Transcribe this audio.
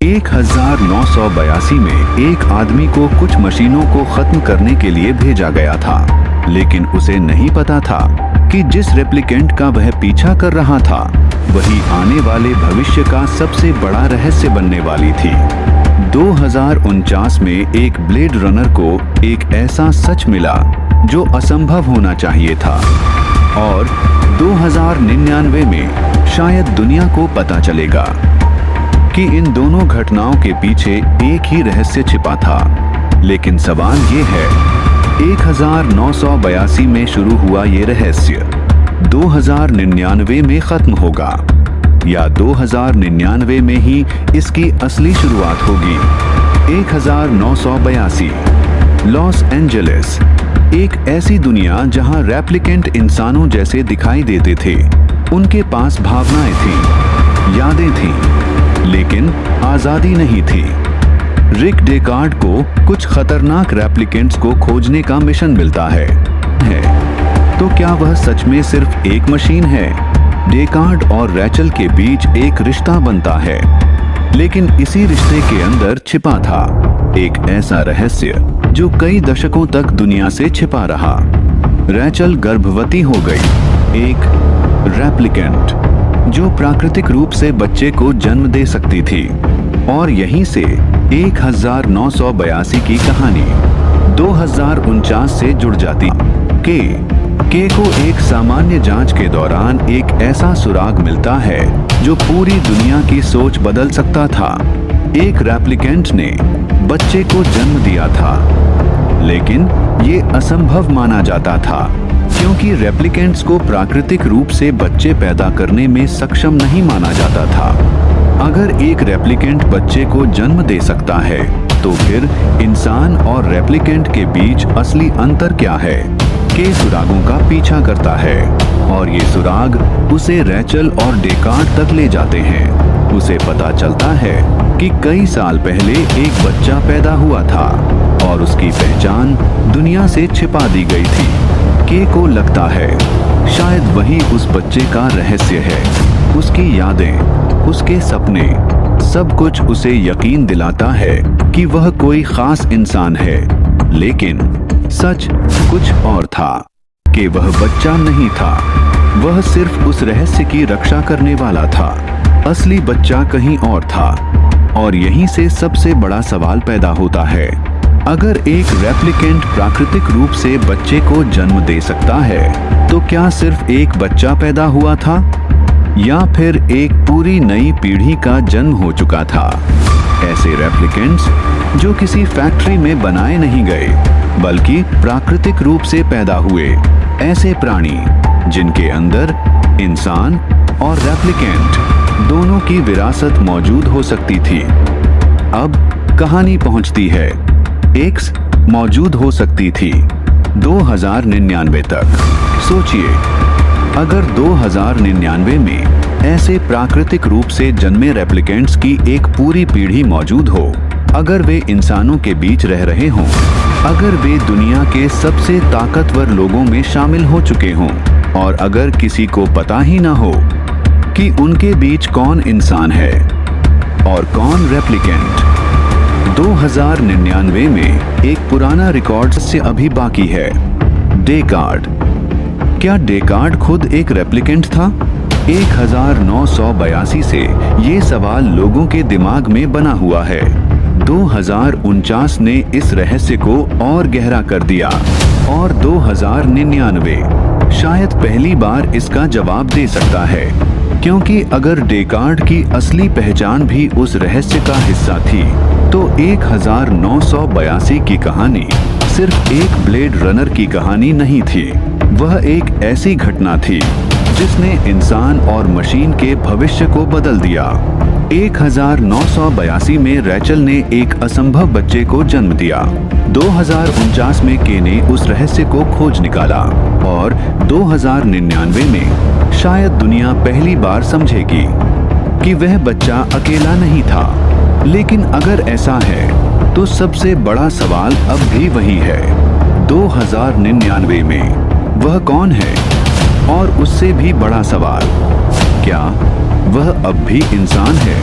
1982 में एक आदमी को कुछ मशीनों को खत्म करने के लिए भेजा गया था, लेकिन उसे नहीं पता था कि जिस रेप्लिकेंट का वह पीछा कर रहा था वही आने वाले भविष्य का सबसे बड़ा रहस्य बनने वाली थी। 2049 में एक ब्लेड रनर को एक ऐसा सच मिला जो असंभव होना चाहिए था, और 2099 में शायद दुनिया को पता चलेगा कि इन दोनों घटनाओं के पीछे एक ही रहस्य छिपा था। लेकिन सवाल ये है, 1982 में शुरू हुआ ये रहस्य 2099 में खत्म होगा या 2099 में ही इसकी असली शुरुआत होगी। 1982 लॉस एंजलिस, एक ऐसी दुनिया जहां रेप्लिकेंट इंसानों जैसे दिखाई देते थे। उनके पास भावनाएं थीं, यादें थीं, लेकिन आजादी नहीं थी। रिक डेकार्ड को कुछ खतरनाक रेप्लिकेंट्स को खोजने का मिशन मिलता है। तो क्या वह सच में सिर्फ एक मशीन है? डेकार्ड और रैचल के बीच एक रिश्ता बनता है, लेकिन इसी रिश्ते के अंदर छिपा था एक ऐसा रहस्य जो कई दशकों तक दुनिया से छिपा रहा। रैचल गर्भवती हो गई, एक रेप्लिकेंट जो प्राकृतिक रूप से बच्चे को जन्म दे सकती थी, और यहीं से 1982 की कहानी 2049 से जुड़ जाती। के को एक सामान्य जांच के दौरान एक ऐसा सुराग मिलता है जो पूरी दुनिया की सोच बदल सकता था। एक रेप्लिकेंट ने बच्चे को जन्म दिया था, लेकिन ये असंभव माना जाता था क्योंकि रेप्लिकेंट्स को प्राकृतिक रूप से बच्चे पैदा करने में सक्षम नहीं माना जाता था। अगर एक रेप्लिकेंट बच्चे को जन्म दे सकता है, तो फिर इंसान और रेप्लिकेंट के बीच असली अंतर क्या है? के सुरागों का पीछा करता है, और ये सुराग उसे रैचल और डेकार्ड तक ले जाते हैं। उसे पता चलता है कि कई साल पहले एक बच्चा पैदा हुआ था और उसकी पहचान दुनिया से छिपा दी गई थी। के को लगता है शायद वही उस बच्चे का रहस्य है। उसकी यादें, उसके सपने, सब कुछ उसे यकीन दिलाता है कि वह कोई खास इंसान है, लेकिन सच कुछ और था कि वह बच्चा नहीं था। वह सिर्फ उस रहस्य की रक्षा करने वाला था। असली बच्चा कहीं और था, और यहीं से सबसे बड़ा सवाल पैदा होता है। अगर एक रेप्लिकेंट प्राकृतिक रूप से बच्चे को जन्म दे सकता है, तो क्या सिर्फ एक बच्चा पैदा हुआ था, या फिर एक पूरी नई पीढ़ी का जन्म हो चुका था? ऐसे रेप्लिकेंट्स जो किसी फैक्ट्री में बनाए नहीं गए, बल्कि प्राकृतिक रूप से पैदा हुए, ऐसे प्राणी जिनके अंदर इंसान और रेप्लिकेंट दोनों की विरासत मौजूद हो सकती थी। अब कहानी पहुंचती है, एक्स मौजूद हो सकती थी 2099 तक। सोचिए, अगर 2099 में ऐसे प्राकृतिक रूप से जन्मे रेप्लिकेंट्स की एक पूरी पीढ़ी मौजूद हो, अगर वे इंसानों के बीच रह रहे हों, अगर वे दुनिया के सबसे ताकतवर लोगों में शामिल हो चुके हों, और अगर किसी को पता ही ना हो कि उनके बीच कौन इंसान है और कौन रेप्लिकेंट। 2099 में एक पुराना रिकॉर्ड से अभी बाकी है, डेकार्ड। क्या डेकार्ड खुद एक रेप्लिकेंट था? 1982 से ये सवाल लोगों के दिमाग में बना हुआ है। 2049 ने इस रहस्य को और गहरा कर दिया, और 2099 शायद पहली बार इसका जवाब दे सकता है, क्योंकि अगर डेकार्ड की असली पहचान भी उस रहस्य का हिस्सा थी, तो 1982 की कहानी सिर्फ एक ब्लेड रनर की कहानी नहीं थी। वह एक ऐसी घटना थी जिसने इंसान और मशीन के भविष्य को बदल दिया। 1982 में रैचल ने एक असंभव बच्चे को जन्म दिया। 2049 में के ने उस रहस्य को खोज निकाला, और 2099 में शायद दुनिया पहली बार समझेगी कि वह बच्चा अकेला नहीं था। लेकिन अगर ऐसा है, तो सबसे बड़ा सवाल अब भी वही है, 2099 में वह कौन है? और उससे भी बड़ा सवाल, क्या वह अब भी इंसान है?